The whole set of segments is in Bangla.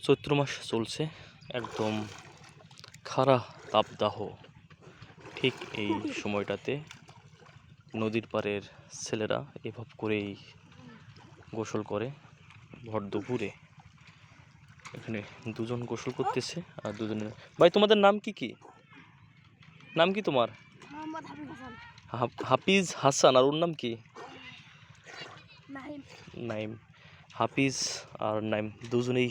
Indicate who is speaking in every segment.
Speaker 1: চৈত্র মাস চলছে, একদম খাড়া তাপদাহ। ঠিক এই সময়টাতে নদীর পাড়ের ছেলেরা এভাবে করেই গোসল করে ভর দুপুরে। এখানে দুজন গোসল করতেছে আর দুজনের। ভাই তোমাদের নাম কি কি? নাম কি তোমার? হাফিজ হাসান। আর ওর নাম কি? নাইম। হাফিজ আর নাইম দুজনেই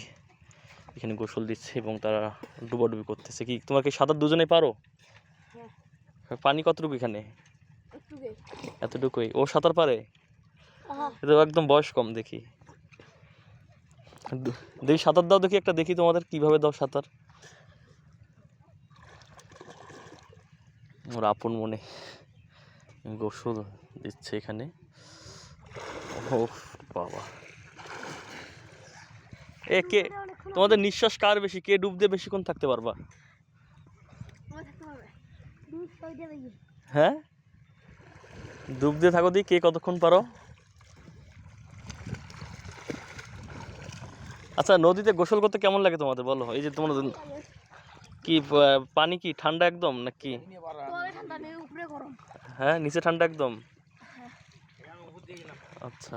Speaker 1: এখানে গোসল দিচ্ছে এবং তারা ডুবাডুবি করতেছে। কি তোমার কি সাঁতার দুজনেই পারো? পানি কতটুকু এখানে? এতটুকুই। ও সাঁতার পারে? এটা একদম বয়স কম। দেখি দেখি সাঁতার দাও, দেখি একটা দেখি তোমাদের কিভাবে দাও সাঁতার। ওর আপন মনে গোসল দিচ্ছে এখানে। ও বাবা, এ কে তোমাদের নিঃশ্বাস কার বেশি? কে ডুব দিয়ে বেশিক্ষণ থাকতে পারবা? হ্যাঁ, ডুব দিয়ে থাকো দিয়ে কে কতক্ষণ পারো? আচ্ছা, নদীতে গোসল করতে কেমন লাগে তোমাদের বলো? এই যে তোমাদের কি পানি কি ঠান্ডা একদম নাকি? হ্যাঁ, নিচে ঠান্ডা একদম। আচ্ছা।